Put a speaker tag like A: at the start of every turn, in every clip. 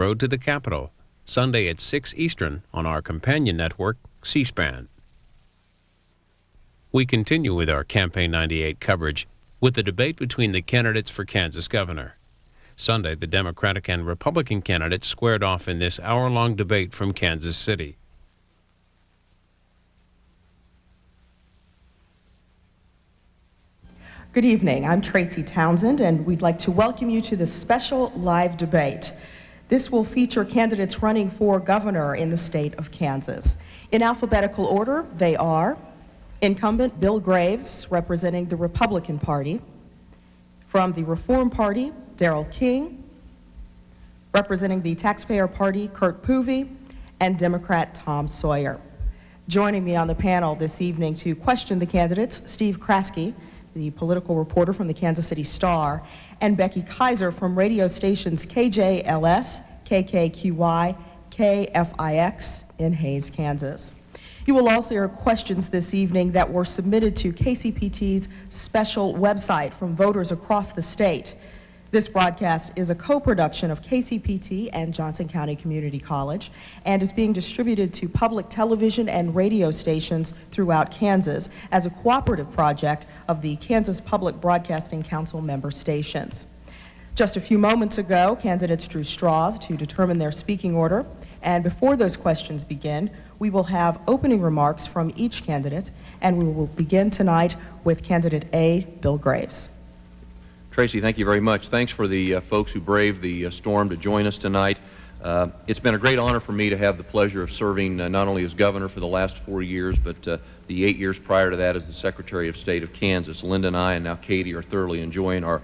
A: Road to the Capitol, Sunday at 6 Eastern on our companion network, C-SPAN. We continue with our Campaign 98 coverage with the debate between the candidates for Kansas governor. Sunday, the Democratic and Republican candidates squared off in this hour-long debate from Kansas City.
B: Good evening. I'm Tracy Townsend, and we'd like to welcome you to this special live debate. This will feature candidates running for governor in the state of Kansas. In alphabetical order, they are incumbent Bill Graves, representing the Republican Party; from the Reform Party, Darrell King; representing the Taxpayer Party, Curt Poovey; and Democrat Tom Sawyer. Joining me on the panel this evening to question the candidates, Steve Kraske, the political reporter from the Kansas City Star, and Becky Kaiser from radio stations KJLS, KKQY, KFIX in Hays, Kansas. You will also hear questions this evening that were submitted to KCPT's special website from voters across the state. This broadcast is a co-production of KCPT and Johnson County Community College and is being distributed to public television and radio stations throughout Kansas as a cooperative project of the Kansas Public Broadcasting Council member stations. Just a few moments ago, candidates drew straws to determine their speaking order, and before those questions begin, we will have opening remarks from each candidate, and we will begin tonight with candidate A, Bill Graves.
C: Tracy, thank you very much. Thanks for the folks who braved the storm to join us tonight. It's been a great honor for me to have the pleasure of serving not only as governor for the last 4 years, but the 8 years prior to that as the Secretary of State of Kansas. Linda and I, and now Katie, are thoroughly enjoying our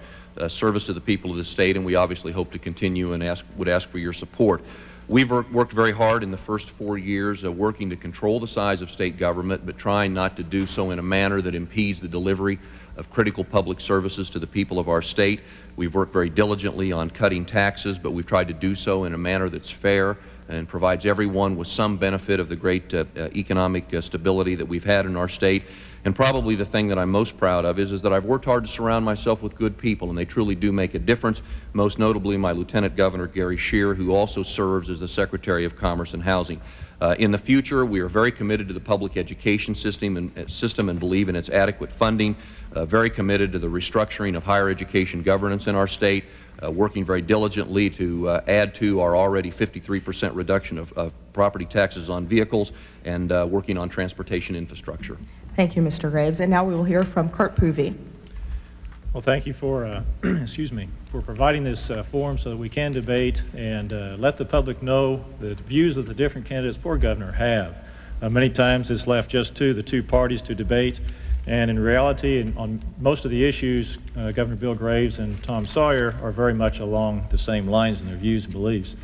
C: service to the people of the state, and we obviously hope to continue and would ask for your support. We've worked very hard in the first 4 years working to control the size of state government, but trying not to do so in a manner that impedes the delivery of critical public services to the people of our state. We've worked very diligently on cutting taxes, but we've tried to do so in a manner that's fair and provides everyone with some benefit of the great economic stability that we've had in our state. And probably the thing that I'm most proud of is that I've worked hard to surround myself with good people, and they truly do make a difference, most notably my Lieutenant Governor Gary Scheer, who also serves as the Secretary of Commerce and Housing. In the future, we are very committed to the public education system and believe in its adequate funding, very committed to the restructuring of higher education governance in our state, working very diligently to add to our already 53% reduction of property taxes on vehicles, and working on transportation infrastructure.
B: Thank you, Mr. Graves. And now we will hear from Curt Poovey.
D: Well, thank you for, for providing this forum so that we can debate and let the public know the views that the different candidates for governor have. Many times it's left just to the two parties to debate, and in reality, on most of the issues, Governor Bill Graves and Tom Sawyer are very much along the same lines in their views and beliefs.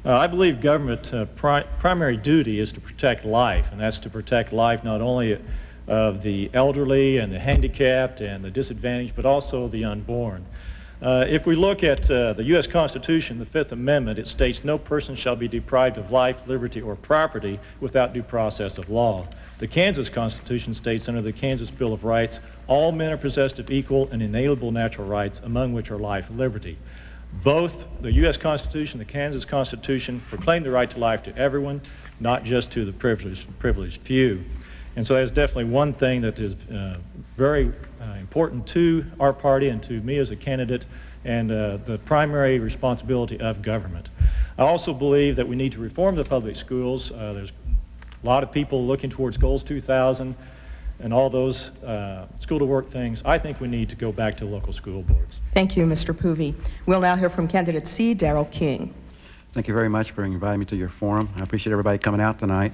D: I believe government primary duty is to protect life, and that's to protect life not only of the elderly and the handicapped and the disadvantaged, but also the unborn. If we look at the U.S. Constitution, the Fifth Amendment, it states no person shall be deprived of life, liberty, or property without due process of law. The Kansas Constitution states under the Kansas Bill of Rights, all men are possessed of equal and inalienable natural rights, among which are life and liberty. Both the U.S. Constitution and the Kansas Constitution proclaim the right to life to everyone, not just to the privileged few. And so that's definitely one thing that is very important to our party and to me as a candidate, and the primary responsibility of government. I also believe that we need to reform the public schools. There's a lot of people looking towards Goals 2000 and all those school to work things. I think we need to go back to local school boards.
B: Thank you, Mr. Poovey. We'll now hear from candidate C, Darrell King.
E: Thank you very much for inviting me to your forum. I appreciate everybody coming out tonight.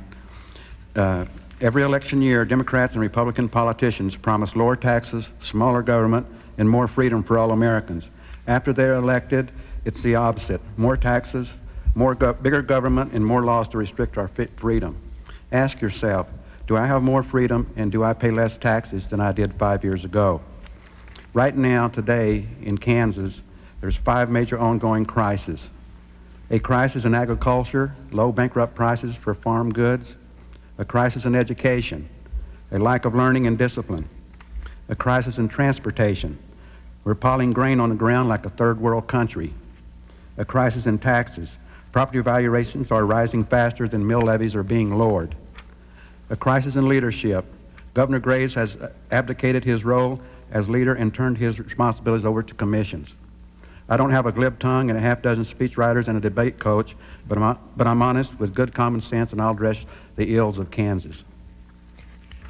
E: Every election year, Democrats and Republican politicians promise lower taxes, smaller government, and more freedom for all Americans. After they're elected, it's the opposite. More taxes, bigger government, and more laws to restrict our freedom. Ask yourself, do I have more freedom and do I pay less taxes than I did 5 years ago? Right now, today, in Kansas, there's 5 major ongoing crises. A crisis in agriculture, low bankrupt prices for farm goods, a crisis in education, a lack of learning and discipline, a crisis in transportation. We're piling grain on the ground like a third world country, a crisis in taxes. Property valuations are rising faster than mill levies are being lowered. A crisis in leadership. Governor Graves has abdicated his role as leader and turned his responsibilities over to commissions. I don't have a glib tongue and a half dozen speechwriters and a debate coach, but I'm honest with good common sense, and I'll address the ills of Kansas.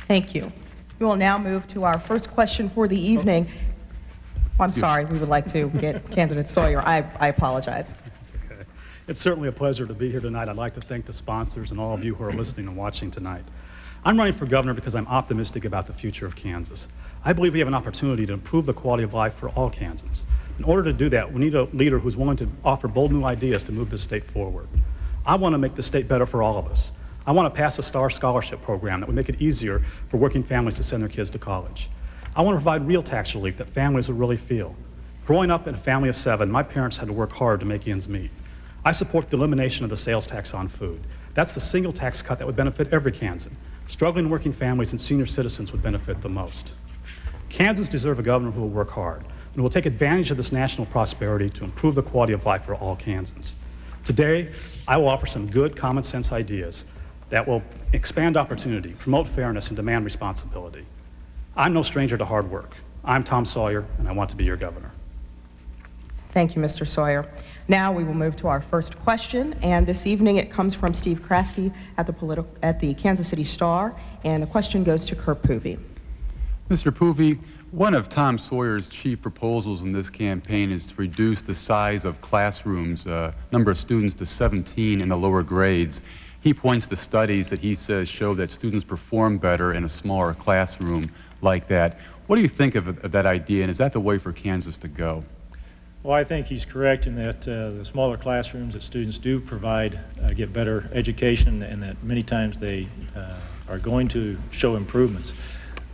B: Thank you. We will now move to our first question for the evening. Oh, I'm sorry, we would like to get candidate Sawyer. I apologize.
F: It's okay. It's certainly a pleasure to be here tonight. I'd like to thank the sponsors and all of you who are listening and watching tonight. I'm running for governor because I'm optimistic about the future of Kansas. I believe we have an opportunity to improve the quality of life for all Kansans. In order to do that, we need a leader who's willing to offer bold new ideas to move the state forward. I want to make the state better for all of us. I want to pass a STAR scholarship program that would make it easier for working families to send their kids to college. I want to provide real tax relief that families will really feel. Growing up in a family of 7, my parents had to work hard to make ends meet. I support the elimination of the sales tax on food. That's the single tax cut that would benefit every Kansan. Struggling working families and senior citizens would benefit the most. Kansas deserves a governor who will work hard and will take advantage of this national prosperity to improve the quality of life for all Kansans. Today, I will offer some good common sense ideas that will expand opportunity, promote fairness, and demand responsibility. I'm no stranger to hard work. I'm Tom Sawyer, and I want to be your governor.
B: Thank you, Mr. Sawyer. Now we will move to our first question, and this evening it comes from Steve Kraske at the Kansas City Star, and the question goes to Kurt Poovey.
G: Mr. Poovey, one of Tom Sawyer's chief proposals in this campaign is to reduce the size of classrooms, number of students to 17 in the lower grades. He points to studies that he says show that students perform better in a smaller classroom like that. What do you think of that idea, and is that the way for Kansas to go?
D: Well, I think he's correct in that the smaller classrooms that students do provide get better education, and that many times they are going to show improvements.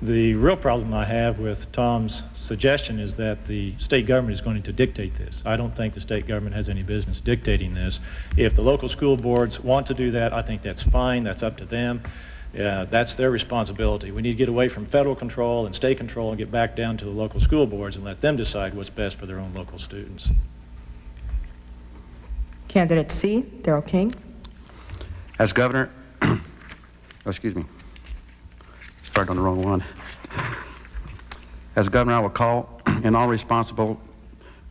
D: The real problem I have with Tom's suggestion is that the state government is going to dictate this. I don't think the state government has any business dictating this. If the local school boards want to do that, I think that's fine. That's up to them. That's their responsibility. We need to get away from federal control and state control and get back down to the local school boards and let them decide what's best for their own local students.
B: Candidate C, Darrell King.
E: As governor, excuse me, started on the wrong one. As governor, I will call in all responsible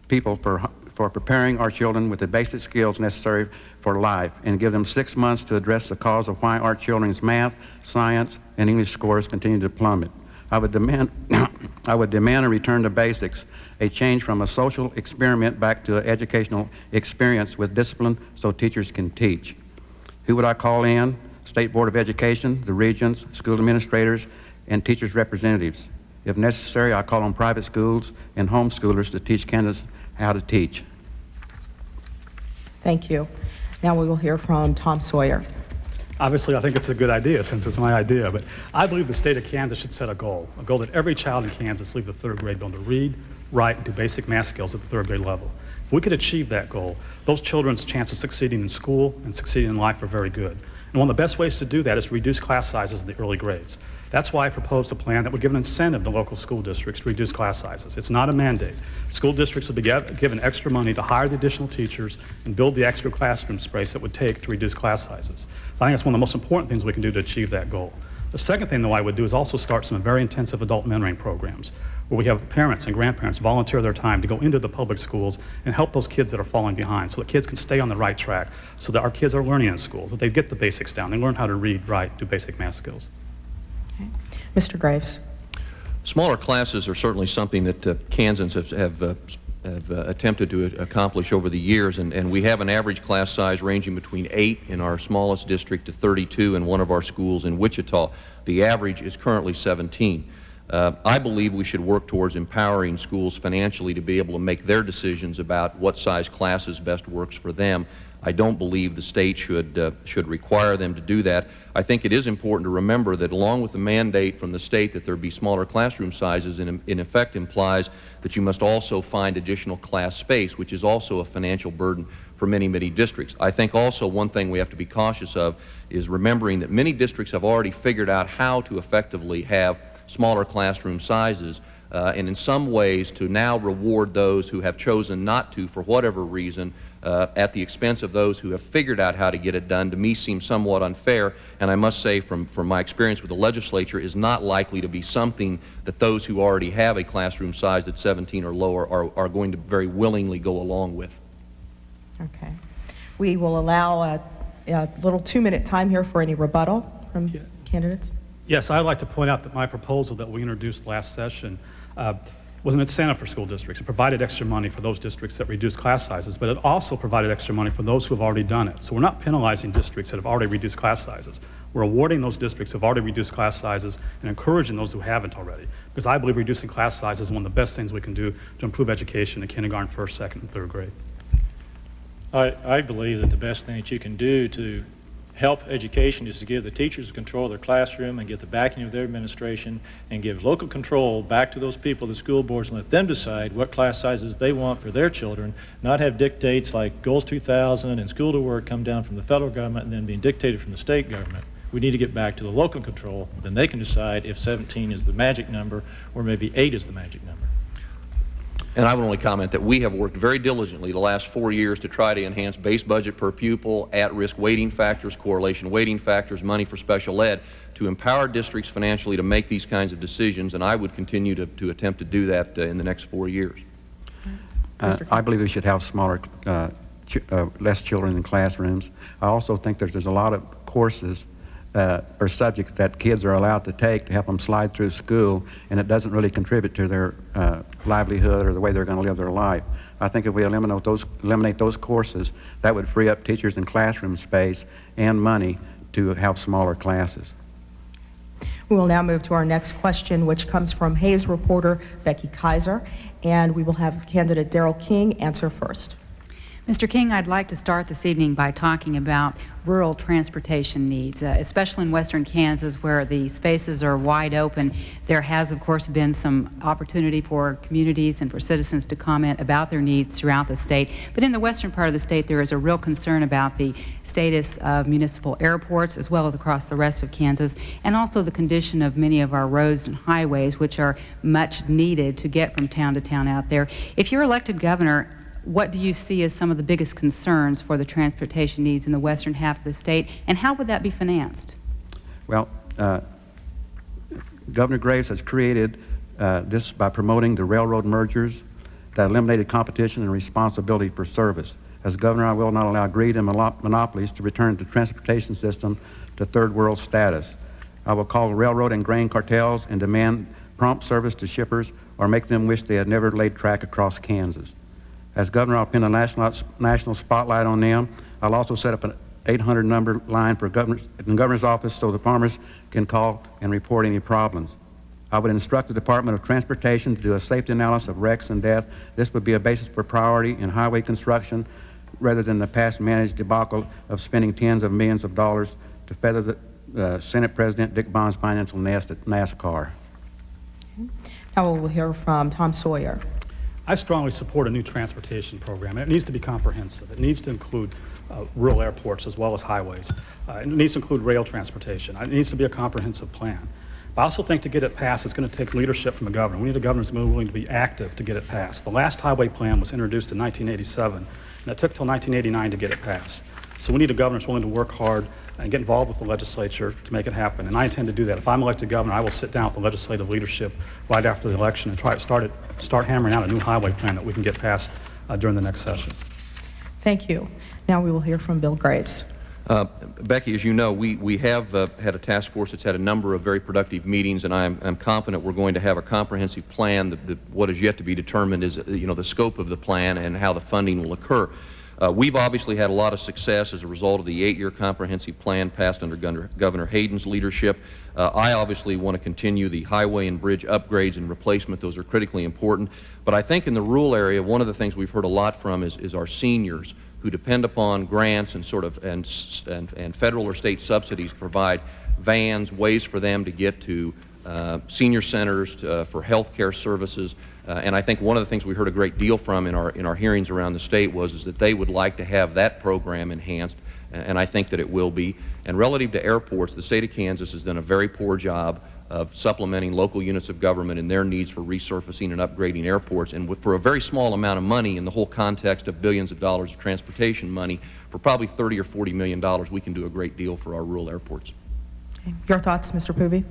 E: people for preparing our children with the basic skills necessary for life and give them 6 months to address the cause of why our children's math, science, and English scores continue to plummet. I would demand a return to basics, a change from a social experiment back to an educational experience with discipline so teachers can teach. Who would I call in? State Board of Education, the regents, school administrators, and teachers' representatives. If necessary, I call on private schools and homeschoolers to teach Kansas how to teach.
B: Thank you. Now we will hear from Tom Sawyer.
F: Obviously, I think it's a good idea since it's my idea, but I believe the state of Kansas should set a goal that every child in Kansas leave the 3rd grade able to read, write, and do basic math skills at the 3rd grade level. If we could achieve that goal, those children's chance of succeeding in school and succeeding in life are very good. And one of the best ways to do that is to reduce class sizes in the early grades. That's why I proposed a plan that would give an incentive to local school districts to reduce class sizes. It's not a mandate. School districts would be given extra money to hire the additional teachers and build the extra classroom space it would take to reduce class sizes. So I think that's one of the most important things we can do to achieve that goal. The second thing, though, I would do is also start some very intensive adult mentoring programs where we have parents and grandparents volunteer their time to go into the public schools and help those kids that are falling behind so that kids can stay on the right track, so that our kids are learning in school, that they get the basics down, they learn how to read, write, do basic math skills.
B: Okay. Mr. Graves.
C: Smaller classes are certainly something that Kansans have attempted to accomplish over the years, and we have an average class size ranging between 8 in our smallest district to 32 in one of our schools in Wichita. The average is currently 17. I believe we should work towards empowering schools financially to be able to make their decisions about what size classes best works for them. I don't believe the state should require them to do that. I think it is important to remember that along with the mandate from the state that there be smaller classroom sizes, in effect implies that you must also find additional class space, which is also a financial burden for many, many districts. I think also one thing we have to be cautious of is remembering that many districts have already figured out how to effectively have smaller classroom sizes, and in some ways to now reward those who have chosen not to, for whatever reason, at the expense of those who have figured out how to get it done, to me seems somewhat unfair, and I must say from my experience with the legislature is not likely to be something that those who already have a classroom size at 17 or lower are going to very willingly go along with.
B: Okay. We will allow a little 2-minute time here for any rebuttal from candidates.
F: Yes, I'd like to point out that my proposal that we introduced last session was an incentive for school districts. It provided extra money for those districts that reduced class sizes, but it also provided extra money for those who have already done it. So we're not penalizing districts that have already reduced class sizes. We're awarding those districts who have already reduced class sizes and encouraging those who haven't already, because I believe reducing class sizes is one of the best things we can do to improve education in kindergarten, first, second, and third grade.
D: I believe that the best thing that you can do to help education is to give the teachers control of their classroom and get the backing of their administration and give local control back to those people, the school boards, and let them decide what class sizes they want for their children, not have dictates like Goals 2000 and School to Work come down from the federal government and then being dictated from the state government. We need to get back to the local control. Then they can decide if 17 is the magic number or maybe 8 is the magic number.
C: And I would only comment that we have worked very diligently the last 4 years to try to enhance base budget per pupil, at-risk weighting factors, correlation weighting factors, money for special ed, to empower districts financially to make these kinds of decisions, and I would continue to attempt to do that in the next 4 years.
E: I believe we should have smaller, less children in classrooms. I also think there's a lot of courses or subjects that kids are allowed to take to help them slide through school, and it doesn't really contribute to their livelihood or the way they're going to live their life. I think if we eliminate those courses, that would free up teachers and classroom space and money to have smaller classes.
B: We will now move to our next question, which comes from Hayes reporter Becky Kaiser, and we will have candidate Darrell King answer first.
H: Mr. King, I'd like to start this evening by talking about rural transportation needs, especially in western Kansas where the spaces are wide open. There has, of course, been some opportunity for communities and for citizens to comment about their needs throughout the state. But in the western part of the state, there is a real concern about the status of municipal airports as well as across the rest of Kansas, and also the condition of many of our roads and highways, which are much needed to get from town to town out there. If you're elected governor, what do you see as some of the biggest concerns for the transportation needs in the western half of the state, and how would that be financed?
E: Well, Governor Graves has created this by promoting the railroad mergers that eliminated competition and responsibility for service. As governor, I will not allow greed and monopolies to return the transportation system to third world status. I will call railroad and grain cartels and demand prompt service to shippers or make them wish they had never laid track across Kansas. As governor, I'll pin a national spotlight on them. I'll also set up an 800 number line for in the governor's office so the farmers can call and report any problems. I would instruct the Department of Transportation to do a safety analysis of wrecks and death. This would be a basis for priority in highway construction rather than the past managed debacle of spending tens of millions of dollars to feather the Senate President Dick Bond's financial nest at NASCAR.
B: Now we'll hear from Tom Sawyer.
F: I strongly support a new transportation program, and it needs to be comprehensive. It needs to include rural airports as well as highways. It needs to include rail transportation. It needs to be a comprehensive plan. But I also think to get it passed, it's going to take leadership from the governor. We need a governor who's willing to be active to get it passed. The last highway plan was introduced in 1987, and it took till 1989 to get it passed. So we need a governor who's willing to work hard and get involved with the legislature to make it happen. And I intend to do that. If I'm elected governor, I will sit down with the legislative leadership right after the election and try to start hammering out a new highway plan that we can get passed during the next session.
B: Thank you. Now we will hear from Bill Graves.
C: Becky, as you know, we have had a task force that's had a number of very productive meetings, and I'm confident we're going to have a comprehensive plan. What is yet to be determined is the scope of the plan and how the funding will occur. We've obviously had a lot of success as a result of the 8-year comprehensive plan passed under Governor Hayden's leadership. I obviously want to continue the highway and bridge upgrades and replacement. Those are critically important. But I think in the rural area, one of the things we've heard a lot from is our seniors who depend upon grants and and federal or state subsidies to provide vans, ways for them to get to senior centers for health care services. And I think one of the things we heard a great deal from in our hearings around the state is that they would like to have that program enhanced, and I think that it will be. And relative to airports, the state of Kansas has done a very poor job of supplementing local units of government in their needs for resurfacing and upgrading airports. And for a very small amount of money in the whole context of billions of dollars of transportation money, for probably $30 or $40 million, we can do a great deal for our rural airports.
B: Okay. Your thoughts, Mr. Poovey?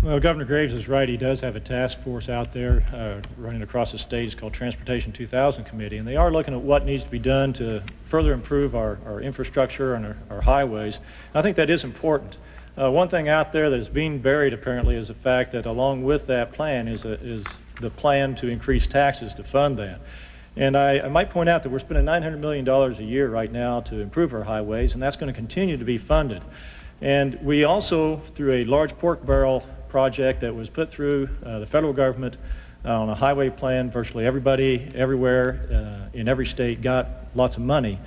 D: Well, Governor Graves is right. He does have a task force out there running across the state. It's called Transportation 2000 Committee, and they are looking at what needs to be done to further improve our infrastructure and our highways. And I think that is important. One thing out there that is being buried apparently is the fact that along with that plan is the plan to increase taxes to fund that. And I might point out that we're spending $900 million a year right now to improve our highways, and that's going to continue to be funded. And we also, through a large pork barrel project that was put through the federal government on a highway plan, virtually everybody, everywhere, in every state got lots of money.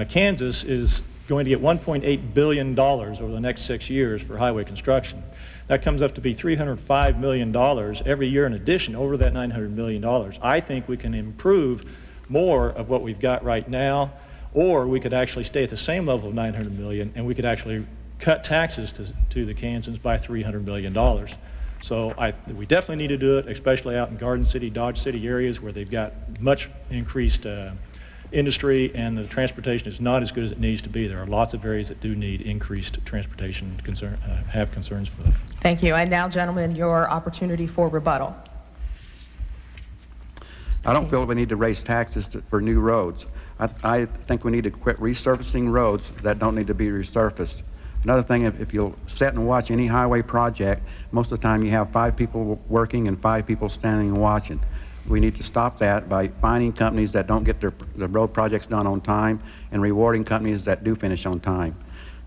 D: Kansas is going to get $1.8 billion over the next 6 years for highway construction. That comes up to be $305 million every year in addition over that $900 million. I think we can improve more of what we've got right now, or we could actually stay at the same level of $900 million, and we could actually cut taxes to the Kansans by $300 million. So we definitely need to do it, especially out in Garden City, Dodge City areas where they've got much increased industry and the transportation is not as good as it needs to be. There are lots of areas that do need increased transportation have concerns for that.
B: Thank you. And now, gentlemen, your opportunity for rebuttal.
E: I don't feel we need to raise taxes for new roads. I think we need to quit resurfacing roads that don't need to be resurfaced. Another thing, if you'll sit and watch any highway project, most of the time you have 5 people working and 5 people standing and watching. We need to stop that by finding companies that don't get their road projects done on time and rewarding companies that do finish on time.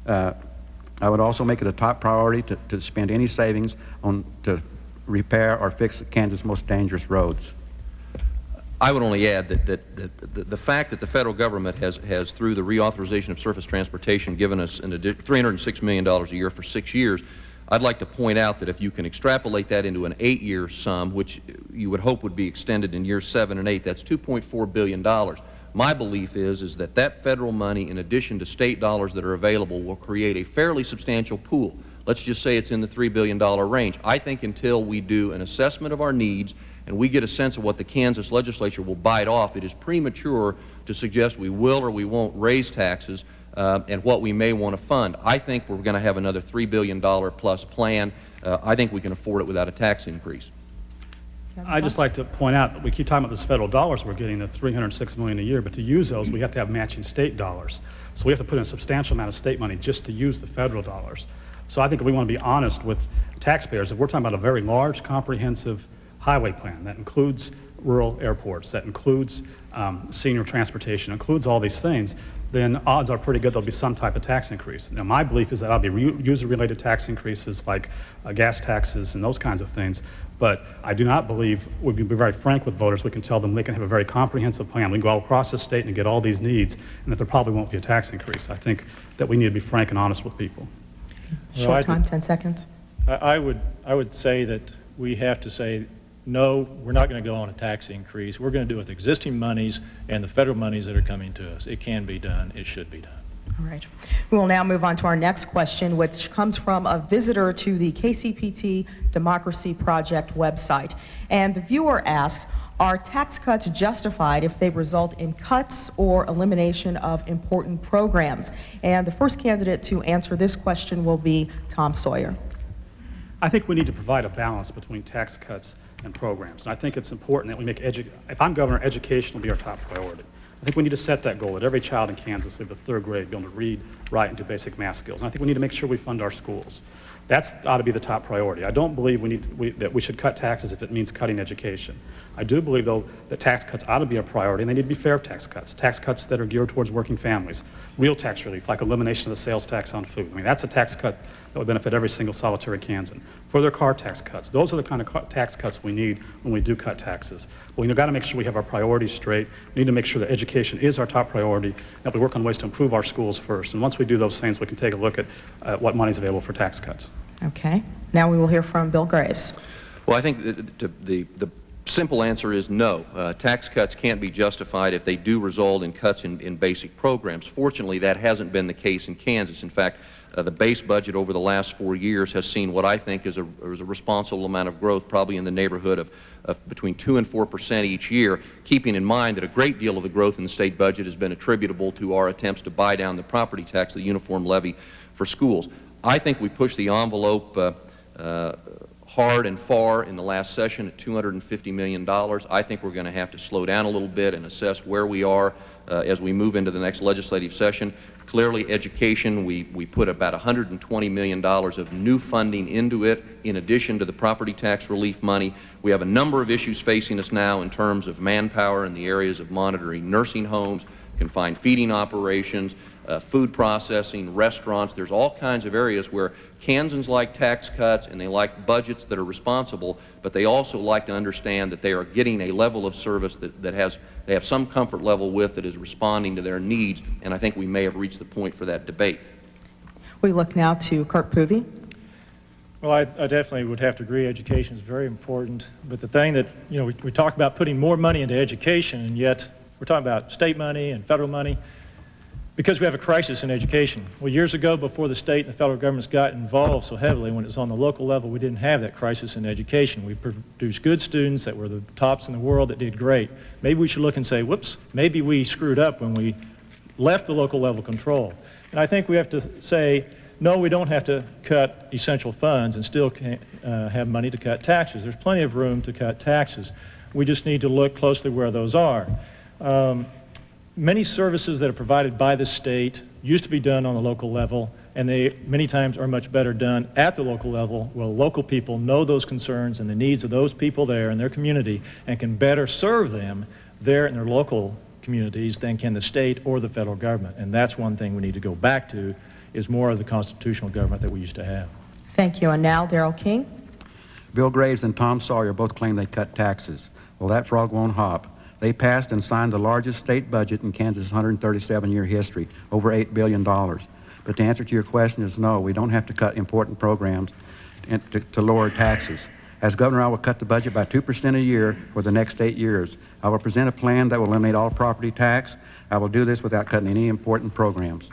E: I would also make it a top priority to spend any savings to repair or fix Kansas' most dangerous roads.
C: I would only add that the fact that the federal government has, through the reauthorization of surface transportation, given us an additional $306 million a year for 6 years, I'd like to point out that if you can extrapolate that into an 8-year sum, which you would hope would be extended in years 7 and 8, that's $2.4 billion. My belief is that that federal money, in addition to state dollars that are available, will create a fairly substantial pool. Let's just say it's in the $3 billion range. I think until we do an assessment of our needs and we get a sense of what the Kansas legislature will bite off, it is premature to suggest we will or we won't raise taxes and what we may want to fund. I think we're going to have another $3 billion plus plan. I think we can afford it without a tax increase.
F: I'd just like to point out that we keep talking about this federal dollars we're getting, the $306 million a year, but to use those we have to have matching state dollars. So we have to put in a substantial amount of state money just to use the federal dollars. So I think if we want to be honest with taxpayers, if we're talking about a very large, comprehensive highway plan that includes rural airports, that includes senior transportation, includes all these things, then odds are pretty good there'll be some type of tax increase. Now, my belief is that that'll be user-related tax increases like gas taxes and those kinds of things, but I do not believe, we can be very frank with voters, we can tell them they can have a very comprehensive plan. We can go across the state and get all these needs, and that there probably won't be a tax increase. I think that we need to be frank and honest with people.
B: Short time, 10 seconds.
D: I would say that we have to say, no, we're not going to go on a tax increase. We're going to do it with existing monies and the federal monies that are coming to us. It can be done. It should be done.
B: All right. We will now move on to our next question, which comes from a visitor to the KCPT Democracy Project website. And the viewer asks, are tax cuts justified if they result in cuts or elimination of important programs? And the first candidate to answer this question will be Tom Sawyer.
F: I think we need to provide a balance between tax cuts and programs. And I think it's important that we make if I'm governor, education will be our top priority. I think we need to set that goal that every child in Kansas, through the 3rd grade, be able to read, write, and do basic math skills. And I think we need to make sure we fund our schools. That ought to be the top priority. I don't believe that we should cut taxes if it means cutting education. I do believe, though, that tax cuts ought to be a priority, and they need to be fair tax cuts that are geared towards working families, real tax relief, like elimination of the sales tax on food. I mean, that's a tax cut that would benefit every single solitary Kansan. Further car tax cuts. Those are the kind of tax cuts we need when we do cut taxes. But we've got to make sure we have our priorities straight. We need to make sure that education is our top priority, that we work on ways to improve our schools first. And once we do those things, we can take a look at what money is available for tax cuts.
B: Okay. Now we will hear from Bill Graves.
C: Well, I think the Simple answer is no. Tax cuts can't be justified if they do result in cuts in basic programs. Fortunately, that hasn't been the case in Kansas. In fact, the base budget over the last 4 years has seen what I think is a responsible amount of growth, probably in the neighborhood of between 2% and 4% each year, keeping in mind that a great deal of the growth in the state budget has been attributable to our attempts to buy down the property tax, the uniform levy for schools. I think we pushed the envelope hard and far in the last session at $250 million. I think we're going to have to slow down a little bit and assess where we are as we move into the next legislative session. Clearly, education, we put about $120 million of new funding into it, in addition to the property tax relief money. We have a number of issues facing us now in terms of manpower in the areas of monitoring nursing homes, confined feeding operations, food processing, restaurants. There's all kinds of areas where Kansans like tax cuts and they like budgets that are responsible, but they also like to understand that they are getting a level of service that they have some comfort level with, that is responding to their needs, and I think we may have reached the point for that debate.
B: We look now to Kurt Poovey.
D: Well, I definitely would have to agree education is very important, but the thing that, you know, we talk about putting more money into education, and yet we're talking about state money and federal money because we have a crisis in education. Well, years ago, before the state and the federal governments got involved so heavily, when it was on the local level, we didn't have that crisis in education. We produced good students that were the tops in the world that did great. Maybe we should look and say, whoops, maybe we screwed up when we left the local level control. And I think we have to say, no, we don't have to cut essential funds and still have money to cut taxes. There's plenty of room to cut taxes. We just need to look closely where those are. Many services that are provided by the state used to be done on the local level, and they many times are much better done at the local level, where local people know those concerns and the needs of those people there in their community and can better serve them there in their local communities than can the state or the federal government. And that's one thing we need to go back to, is more of the constitutional government that we used to have.
B: Thank you. And now, Darrell King.
E: Bill Graves and Tom Sawyer both claim they cut taxes. Well, that frog won't hop. They passed and signed the largest state budget in Kansas' 137-year history, over $8 billion. But the answer to your question is no, we don't have to cut important programs to lower taxes. As governor, I will cut the budget by 2% a year for the next 8 years. I will present a plan that will eliminate all property tax. I will do this without cutting any important programs.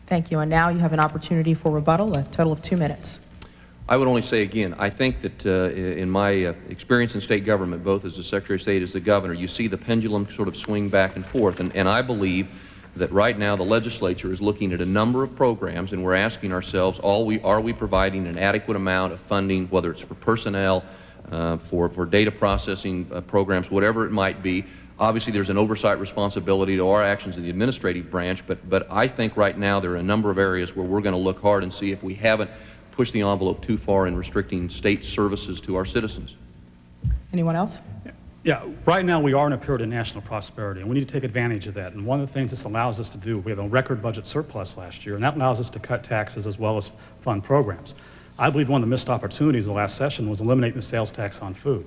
B: Thank you. And now you have an opportunity for rebuttal, a total of 2 minutes.
C: I would only say again, I think that in my experience in state government, both as the Secretary of State as the governor, you see the pendulum sort of swing back and forth. And I believe that right now the legislature is looking at a number of programs, and we're asking ourselves, are we providing an adequate amount of funding, whether it's for personnel, for data processing programs, whatever it might be. Obviously, there's an oversight responsibility to our actions in the administrative branch, but I think right now there are a number of areas where we're going to look hard and see if we haven't pushed the envelope too far in restricting state services to our citizens.
B: Anyone else?
F: Yeah, right now we are in a period of national prosperity, and we need to take advantage of that. And one of the things this allows us to do, we have a record budget surplus last year, and that allows us to cut taxes as well as fund programs. I believe one of the missed opportunities of the last session was eliminating the sales tax on food.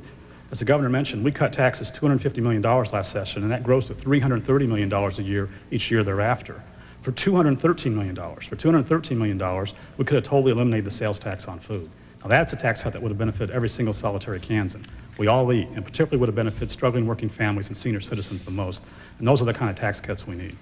F: As the governor mentioned, we cut taxes $250 million last session, and that grows to $330 million a year each year thereafter. For $213 million, we could have totally eliminated the sales tax on food. Now that's a tax cut that would have benefited every single solitary Kansan. We all eat, and particularly would have benefited struggling working families and senior citizens the most. And those are the kind of tax cuts we need.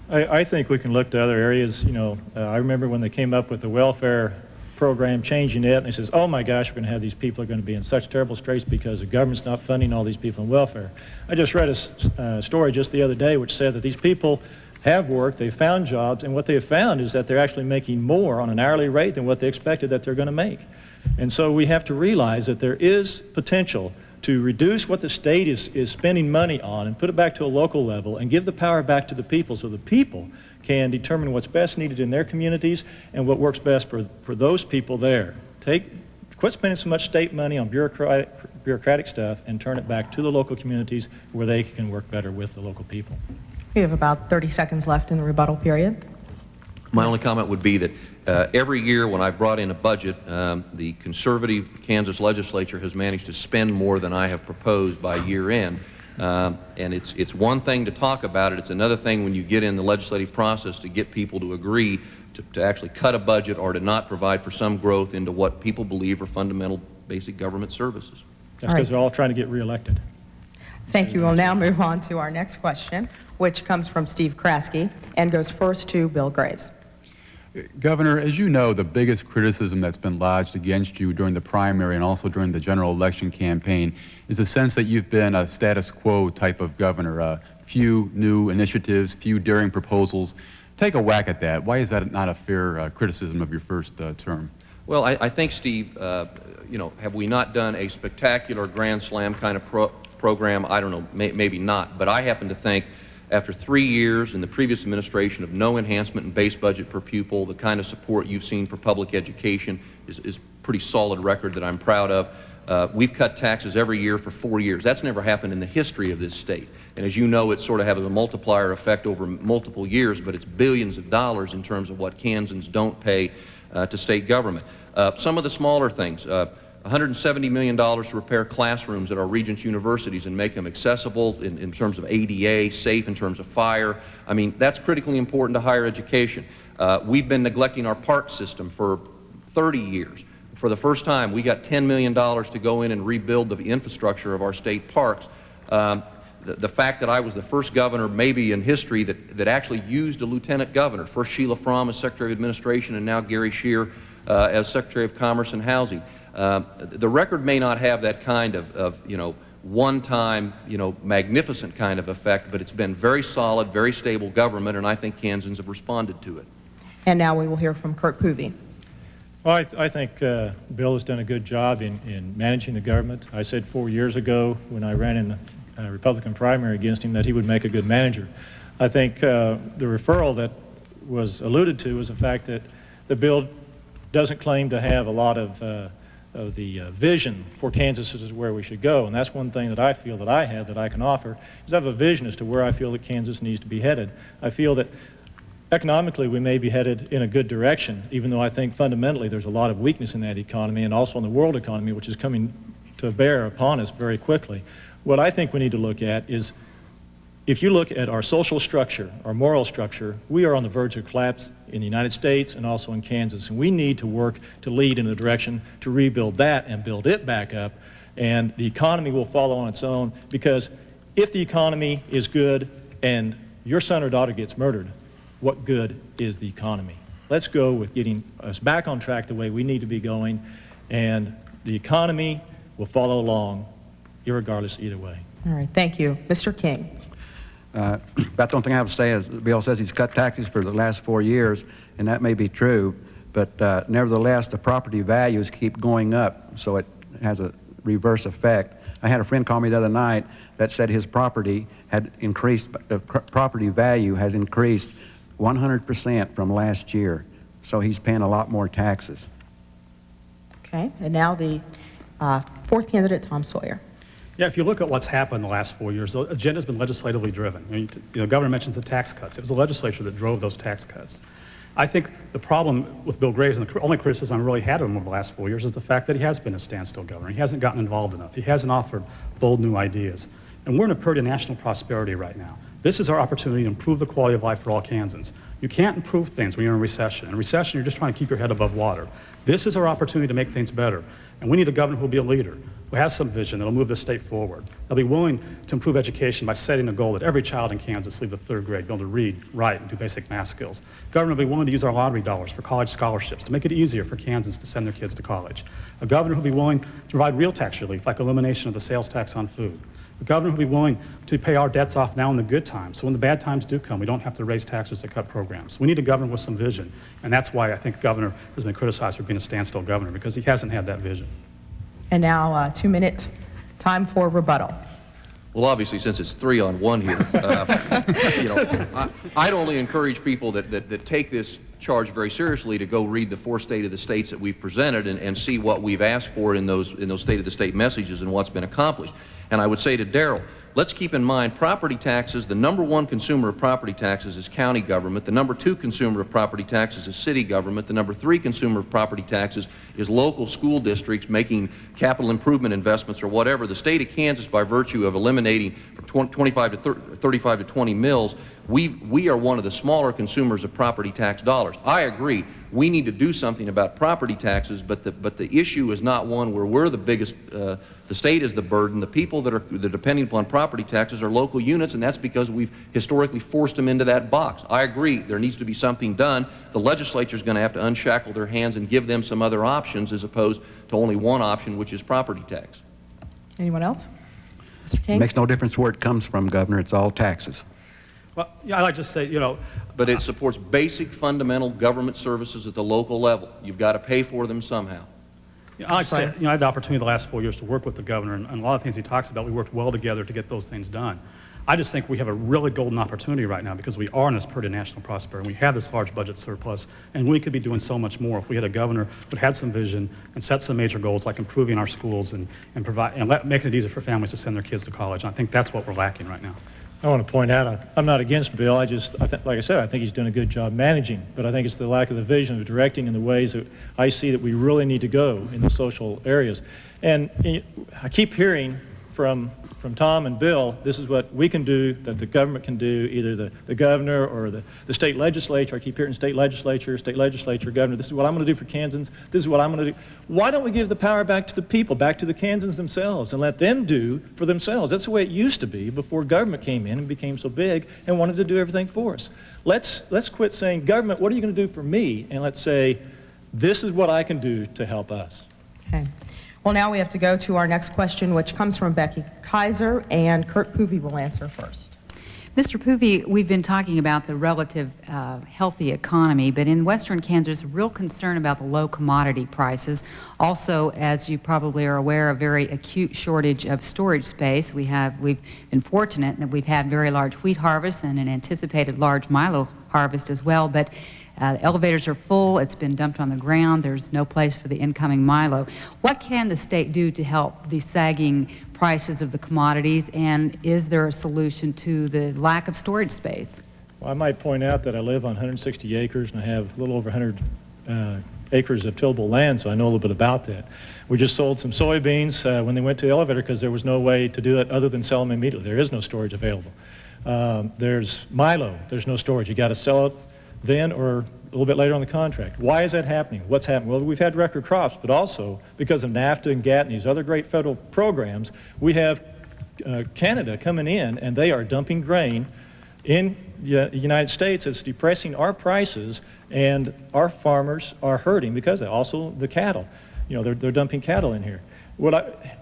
D: I think we can look to other areas. You know, I remember when they came up with the welfare program, changing it, and they says, oh my gosh, we're going to have these people are going to be in such terrible straits because the government's not funding all these people in welfare. I just read a story just the other day which said that these people have worked, they've found jobs, and what they've found is that they're actually making more on an hourly rate than what they expected that they're going to make. And so we have to realize that there is potential to reduce what the state is spending money on and put it back to a local level and give the power back to the people so the people can determine what's best needed in their communities and what works best for those people there. Quit spending so much state money on bureaucratic stuff and turn it back to the local communities where they can work better with the local people.
B: We have about 30 seconds left in the rebuttal period.
C: My only comment would be that every year when I've brought in a budget, the conservative Kansas legislature has managed to spend more than I have proposed by year end. And it's one thing to talk about it, it's another thing when you get in the legislative process to get people to agree to actually cut a budget or to not provide for some growth into what people believe are fundamental basic government services.
D: That's because they're all trying to get reelected.
B: Thank you. We'll now move on to our next question, which comes from Steve Kraske and goes first to Bill Graves.
G: Governor, as you know, the biggest criticism that's been lodged against you during the primary and also during the general election campaign is the sense that you've been a status quo type of governor, few new initiatives, few daring proposals. Take a whack at that. Why is that not a fair criticism of your first term?
C: Well, I think, Steve, you know, have we not done a spectacular Grand Slam kind of program? I don't know, maybe not, but I happen to think after 3 years in the previous administration of no enhancement in base budget per pupil, the kind of support you've seen for public education is pretty solid record that I'm proud of. We've cut taxes every year for 4 years. That's never happened in the history of this state. And as you know, it sort of has a multiplier effect over multiple years, but it's billions of dollars in terms of what Kansans don't pay to state government. Some of the smaller things, $170 million to repair classrooms at our Regents universities and make them accessible in terms of ADA, safe in terms of fire. I mean, that's critically important to higher education. We've been neglecting our park system for 30 years. For the first time, we got $10 million to go in and rebuild the infrastructure of our state parks. The fact that I was the first governor maybe in history that actually used a lieutenant governor, first Sheila Fromm as Secretary of Administration and now Gary Scheer as Secretary of Commerce and Housing. The record may not have that kind of you know, one-time, you know, magnificent kind of effect, but it's been very solid, very stable government, and I think Kansans have responded to it.
B: And now we will hear from Kurt Poovey.
D: Well, I think Bill has done a good job in managing the government. I said 4 years ago when I ran in a Republican primary against him that he would make a good manager. I think the referral that was alluded to was the fact that the bill doesn't claim to have a lot of the vision for Kansas as where we should go, and that's one thing that I feel that I have that I can offer, is I have a vision as to where I feel that Kansas needs to be headed. I feel that economically we may be headed in a good direction, even though I think fundamentally there's a lot of weakness in that economy and also in the world economy, which is coming to bear upon us very quickly. What I think we need to look at is, if you look at our social structure, our moral structure, we are on the verge of collapse in the United States and also in Kansas, and we need to work to lead in the direction to rebuild that and build it back up, and the economy will follow on its own, because if the economy is good and your son or daughter gets murdered, what good is the economy? Let's go with getting us back on track the way we need to be going, and the economy will follow along irregardless either way.
B: All right, thank you. Mr. King.
E: About the only thing I have to say is Bill says he's cut taxes for the last 4 years, and that may be true, but nevertheless, the property values keep going up, so it has a reverse effect. I had a friend call me the other night that said his property had increased, property value has increased 100% from last year, so he's paying a lot more taxes.
B: Okay, and now the fourth candidate, Tom Sawyer.
F: Yeah, if you look at what's happened in the last 4 years, the agenda's been legislatively driven. You know, Governor mentions the tax cuts. It was the legislature that drove those tax cuts. I think the problem with Bill Graves, and the only criticism I really had of him over the last 4 years, is the fact that he has been a standstill governor. He hasn't gotten involved enough. He hasn't offered bold new ideas. And we're in a period of national prosperity right now. This is our opportunity to improve the quality of life for all Kansans. You can't improve things when you're in a recession. In a recession, you're just trying to keep your head above water. This is our opportunity to make things better. And we need a governor who will be a leader, who has some vision that will move the state forward. They'll be willing to improve education by setting a goal that every child in Kansas leave the 3rd grade, be able to read, write, and do basic math skills. Governor will be willing to use our lottery dollars for college scholarships to make it easier for Kansans to send their kids to college. A governor who will be willing to provide real tax relief, like elimination of the sales tax on food. A governor who will be willing to pay our debts off now in the good times, so when the bad times do come, we don't have to raise taxes or cut programs. We need a governor with some vision, and that's why I think the governor has been criticized for being a standstill governor, because he hasn't had that vision.
B: And now 2 minutes time for rebuttal.
C: Well, obviously, since it's 3-on-1 here, you know, I'd only encourage people that take this charge very seriously to go read the 4 State of the States that we've presented and see what we've asked for in those State of the State messages and what's been accomplished. And I would say to Darrell, let's keep in mind property taxes, the #1 consumer of property taxes is county government, the #2 consumer of property taxes is city government, the #3 consumer of property taxes is local school districts making capital improvement investments or whatever. The state of Kansas, by virtue of eliminating from 25 to 35 to 20 mills, we are one of the smaller consumers of property tax dollars. I agree, we need to do something about property taxes, but the issue is not one where we're the biggest, the state is the burden. The people that are depending upon property taxes are local units, and that's because we've historically forced them into that box. I agree, there needs to be something done. The legislature is going to have to unshackle their hands and give them some other options as opposed to only one option, which is property tax.
B: Anyone else? Mr. King?
E: It makes no difference where it comes from, Governor. It's all taxes.
F: Well, yeah, I'd like to say, you know,
C: But it supports basic fundamental government services at the local level. You've got to pay for them somehow.
F: I'd like to say, you know, I had the opportunity the last 4 years to work with the governor, and a lot of things he talks about, we worked well together to get those things done. I just think we have a really golden opportunity right now because we are in this period of national prosperity. We have this large budget surplus, and we could be doing so much more if we had a governor who had some vision and set some major goals like improving our schools and making it easier for families to send their kids to college. And I think that's what we're lacking right now.
D: I want to point out, I'm not against Bill. Like I said, I think he's doing a good job managing, but I think it's the lack of the vision of directing in the ways that I see that we really need to go in the social areas. And I keep hearing from Tom and Bill, this is what we can do, that the government can do, either the governor or the state legislature. I keep hearing state legislature, governor, this is what I'm going to do for Kansans, this is what I'm going to do. Why don't we give the power back to the people, back to the Kansans themselves, and let them do for themselves? That's the way it used to be before government came in and became so big and wanted to do everything for us. Let's quit saying, government, what are you going to do for me? And let's say, this is what I can do to help us.
B: Okay. Well, now we have to go to our next question, which comes from Becky Kaiser, and Kurt Poovey will answer first.
H: Mr. Poovey, we've been talking about the relative healthy economy, but in western Kansas, real concern about the low commodity prices. Also, as you probably are aware, a very acute shortage of storage space. We've been fortunate that we've had very large wheat harvests and an anticipated large milo harvest as well, but elevators are full, it's been dumped on the ground, there's no place for the incoming milo. What can the state do to help the sagging prices of the commodities, and is there a solution to the lack of storage space?
D: Well, I might point out that I live on 160 acres and I have a little over 100 acres of tillable land, so I know a little bit about that. We just sold some soybeans when they went to the elevator because there was no way to do it other than sell them immediately. There is no storage available. There's milo, there's no storage. You got to sell it then or a little bit later on the contract. Why is that happening? What's happening? Well, we've had record crops, but also because of NAFTA and GATT and these other great federal programs, we have Canada coming in and they are dumping grain in the United States. It's depressing our prices, and our farmers are hurting because of that. Also the cattle. You know, they're dumping cattle in here.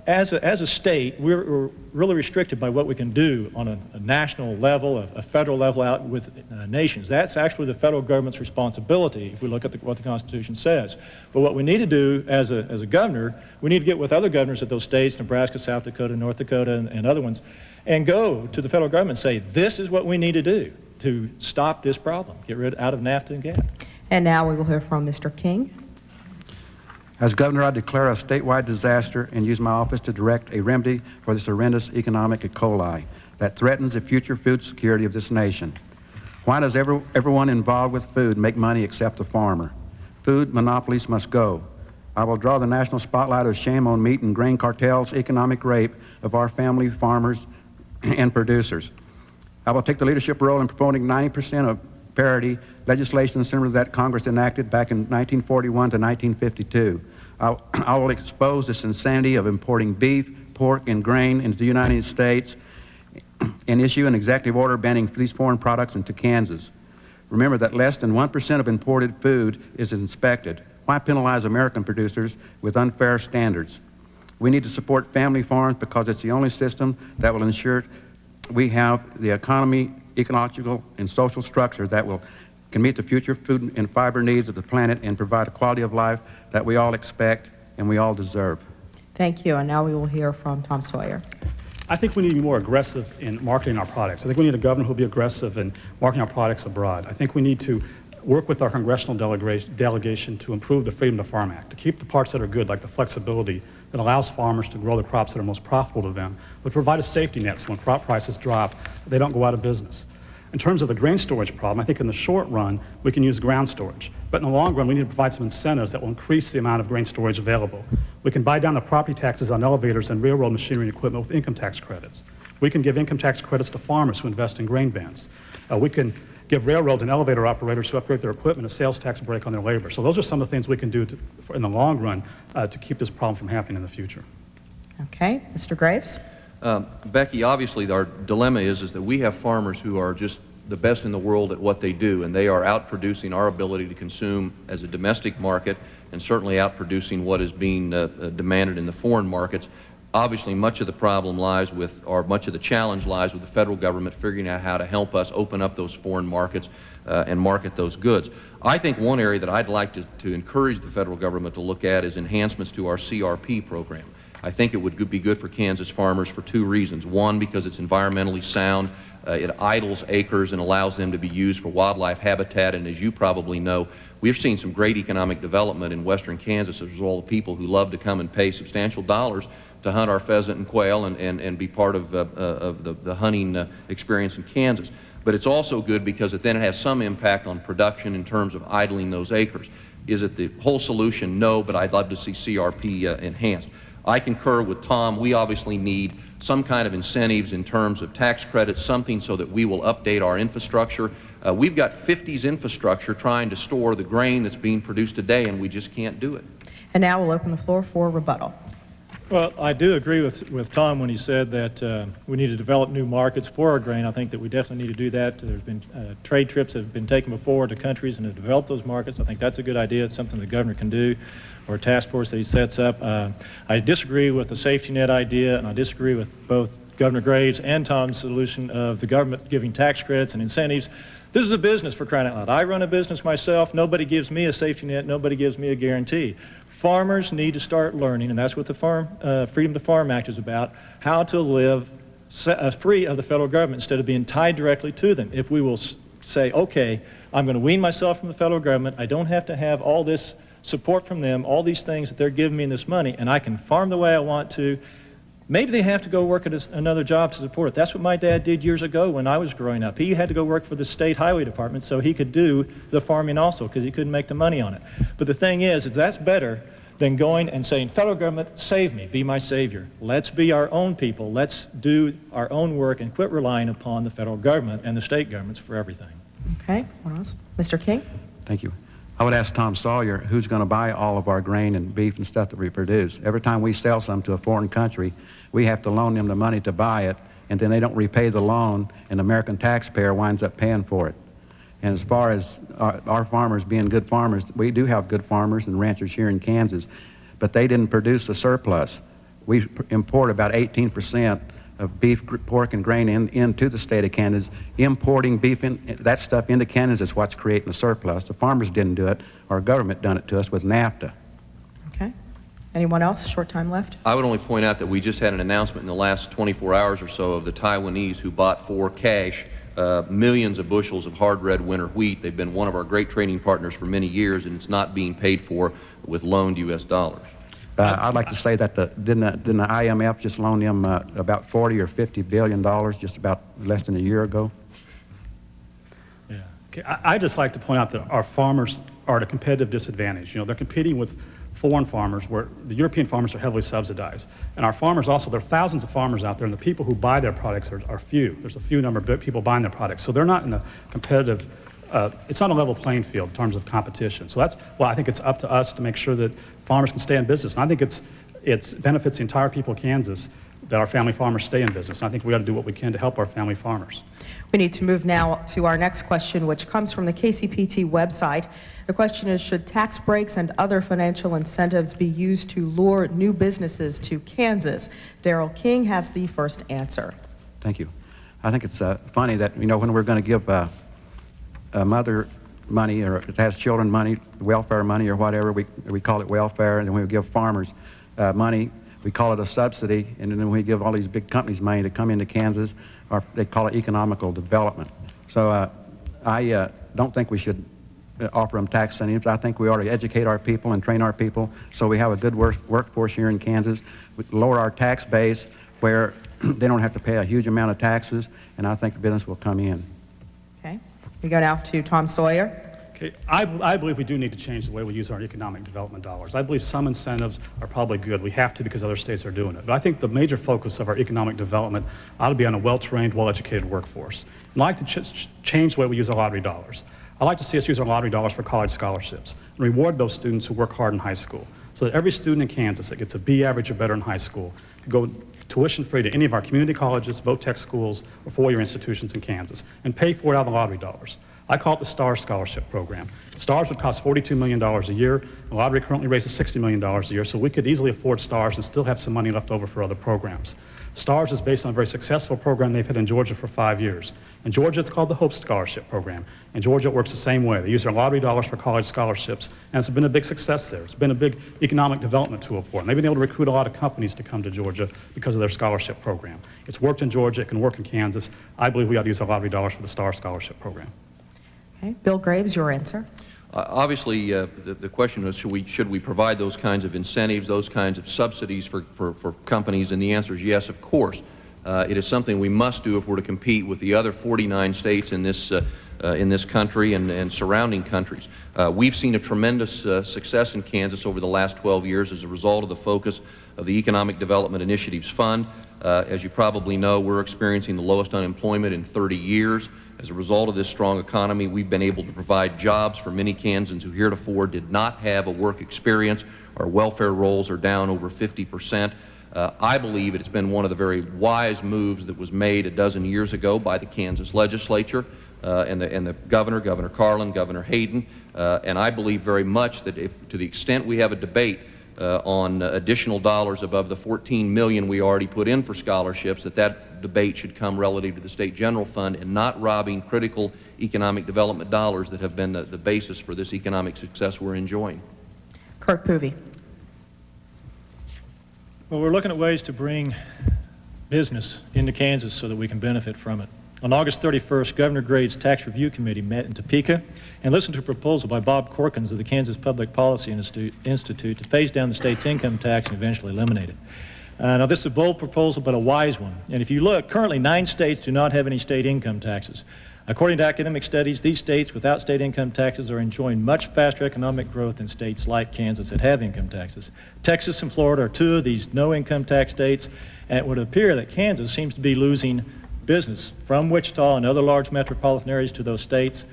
D: As a state, we're really restricted by what we can do on a national level, a federal level out with nations. That's actually the federal government's responsibility if we look at what the Constitution says. But what we need to do as a governor, we need to get with other governors of those states, Nebraska, South Dakota, North Dakota, and other ones, and go to the federal government and say, this is what we need to do to stop this problem, get rid out of NAFTA and GATT.
B: And now we will hear from Mr. King.
E: As governor, I declare a statewide disaster and use my office to direct a remedy for this horrendous economic E. coli that threatens the future food security of this nation. Why does everyone involved with food make money except the farmer? Food monopolies must go. I will draw the national spotlight of shame on meat and grain cartels' economic rape of our family farmers and producers. I will take the leadership role in promoting 90% of parity legislation similar to that Congress enacted back in 1941 to 1952. I will expose this insanity of importing beef, pork, and grain into the United States and issue an executive order banning these foreign products into Kansas. Remember that less than 1% of imported food is inspected. Why penalize American producers with unfair standards? We need to support family farms because it's the only system that will ensure we have the economy, ecological, and social structure that can meet the future food and fiber needs of the planet and provide a quality of life that we all expect and we all deserve.
B: Thank you. And now we will hear from Tom Sawyer.
F: I think we need to be more aggressive in marketing our products. I think we need a governor who will be aggressive in marketing our products abroad. I think we need to work with our congressional delegation to improve the Freedom to Farm Act, to keep the parts that are good, like the flexibility that allows farmers to grow the crops that are most profitable to them, but provide a safety net so when crop prices drop, they don't go out of business. In terms of the grain storage problem, I think in the short run, we can use ground storage. But in the long run, we need to provide some incentives that will increase the amount of grain storage available. We can buy down the property taxes on elevators and railroad machinery and equipment with income tax credits. We can give income tax credits to farmers who invest in grain bins. We can give railroads and elevator operators who upgrade their equipment a sales tax break on their labor. So those are some of the things we can do in the long run to keep this problem from happening in the future.
B: Okay, Mr. Graves?
C: Becky, obviously our dilemma is that we have farmers who are just the best in the world at what they do, and they are outproducing our ability to consume as a domestic market, and certainly outproducing what is being demanded in the foreign markets. Obviously, much of the problem lies with, or much of the challenge lies with the federal government figuring out how to help us open up those foreign markets and market those goods. I think one area that I'd like to encourage the federal government to look at is enhancements to our CRP program. I think it would be good for Kansas farmers for two reasons. One, because it's environmentally sound. It idles acres and allows them to be used for wildlife habitat, and as you probably know, we've seen some great economic development in western Kansas as a result of people who love to come and pay substantial dollars to hunt our pheasant and quail and be part of the hunting experience in Kansas. But it's also good because then it has some impact on production in terms of idling those acres. Is it the whole solution? No, but I'd love to see CRP enhanced. I concur with Tom. We obviously need some kind of incentives in terms of tax credits, something so that we will update our infrastructure. We've got 50s infrastructure trying to store the grain that's being produced today, and we just can't do it.
B: And now we'll open the floor for rebuttal.
D: Well, I do agree with Tom when he said that we need to develop new markets for our grain. I think that we definitely need to do that. There's been trade trips that have been taken before to countries and to develop those markets. I think that's a good idea. It's something the governor can do, or a task force that he sets up. I disagree with the safety net idea, and I disagree with both Governor Graves and Tom's solution of the government giving tax credits and incentives. This is a business, for crying out loud. I run a business myself. Nobody gives me a safety net. Nobody gives me a guarantee. Farmers need to start learning, and that's what the Freedom to Farm Act is about, how to live free of the federal government instead of being tied directly to them. If we will say, okay, I'm going to wean myself from the federal government, I don't have to have all this support from them, all these things that they're giving me this money, and I can farm the way I want to. Maybe they have to go work at another job to support it. That's what my dad did years ago when I was growing up. He had to go work for the state highway department so he could do the farming also, because he couldn't make the money on it. But the thing is that's better than going and saying, federal government, save me, be my savior. Let's be our own people. Let's do our own work and quit relying upon the federal government and the state governments for everything.
B: Okay, what else? Mr. King?
E: Thank you. I would ask Tom Sawyer who's going to buy all of our grain and beef and stuff that we produce. Every time we sell some to a foreign country, we have to loan them the money to buy it, and then they don't repay the loan, and the American taxpayer winds up paying for it. And as far as our farmers being good farmers, we do have good farmers and ranchers here in Kansas, but they didn't produce a surplus. We import about 18% of beef, pork, and grain into the state of Kansas. Importing beef, that stuff into Kansas is what's creating a surplus. The farmers didn't do it. Our government done it to us with NAFTA.
B: Okay. Anyone else? Short time left.
C: I would only point out that we just had an announcement in the last 24 hours or so of the Taiwanese who bought for cash millions of bushels of hard red winter wheat. They've been one of our great trading partners for many years, and it's not being paid for with loaned U.S. dollars.
E: I'd like to say that didn't the IMF just loan them about $40 or $50 billion just about less than a year ago?
F: Yeah. Okay. I'd just like to point out that our farmers are at a competitive disadvantage. You know, they're competing with foreign farmers where the European farmers are heavily subsidized. And our farmers also, there are thousands of farmers out there, and the people who buy their products are few. There's a few number of people buying their products. So they're not in a competitive, it's not a level playing field in terms of competition. So I think it's up to us to make sure that farmers can stay in business. And I think it benefits the entire people of Kansas that our family farmers stay in business. And I think we ought to do what we can to help our family farmers.
B: We need to move now to our next question, which comes from the KCPT website. The question is, should tax breaks and other financial incentives be used to lure new businesses to Kansas? Darrell King has the first answer.
E: Thank you. I think it's funny that, you know, when we're going to give a mother money, or it has children money, welfare money or whatever, we call it welfare, and then we give farmers money, we call it a subsidy, and then we give all these big companies money to come into Kansas, or they call it economical development. So I don't think we should offer them tax incentives. I think we ought to educate our people and train our people so we have a good workforce here in Kansas. We lower our tax base where they don't have to pay a huge amount of taxes, and I think the business will come in.
B: Okay. We go now to Tom Sawyer.
F: Okay, I believe we do need to change the way we use our economic development dollars. I believe some incentives are probably good. We have to because other states are doing it. But I think the major focus of our economic development ought to be on a well-trained, well-educated workforce. And I'd like to change the way we use our lottery dollars. I'd like to see us use our lottery dollars for college scholarships and reward those students who work hard in high school so that every student in Kansas that gets a B average or better in high school can go tuition-free to any of our community colleges, voc-tech schools, or four-year institutions in Kansas and pay for it out of the lottery dollars. I call it the STARS Scholarship Program. STARS would cost $42 million a year. The lottery currently raises $60 million a year, so we could easily afford STARS and still have some money left over for other programs. STARS is based on a very successful program they've had in Georgia for 5 years. In Georgia, it's called the HOPE Scholarship Program. In Georgia, it works the same way. They use their lottery dollars for college scholarships, and it's been a big success there. It's been a big economic development tool for them. They've been able to recruit a lot of companies to come to Georgia because of their scholarship program. It's worked in Georgia. It can work in Kansas. I believe we ought to use our lottery dollars for the STARS Scholarship Program.
B: Okay. Bill Graves, your answer.
C: Obviously, the question is, should we provide those kinds of incentives, those kinds of subsidies for companies? And the answer is yes, of course. It is something we must do if we're to compete with the other 49 states in this country and surrounding countries. We've seen a tremendous success in Kansas over the last 12 years as a result of the focus of the Economic Development Initiatives Fund. As you probably know, we're experiencing the lowest unemployment in 30 years. As a result of this strong economy, we've been able to provide jobs for many Kansans who heretofore did not have a work experience. Our welfare rolls are down over 50%. I believe it's been one of the very wise moves that was made a dozen years ago by the Kansas legislature and the governor, Governor Carlin, Governor Hayden, and I believe very much that to the extent we have a debate on additional dollars above the $14 million we already put in for scholarships, that debate should come relative to the State General Fund and not robbing critical economic development dollars that have been the basis for this economic success we're enjoying.
B: Kirk Poovey.
D: Well, we're looking at ways to bring business into Kansas so that we can benefit from it. On August 31st, Governor Graves' Tax Review Committee met in Topeka and listened to a proposal by Bob Corkins of the Kansas Public Policy Institute to phase down the state's income tax and eventually eliminate it. Now, this is a bold proposal, but a wise one. And if you look, currently 9 states do not have any state income taxes. According to academic studies, these states without state income taxes are enjoying much faster economic growth than states like Kansas that have income taxes. Texas and Florida are 2 of these no income tax states, and it would appear that Kansas seems to be losing business from Wichita and other large metropolitan areas to those states.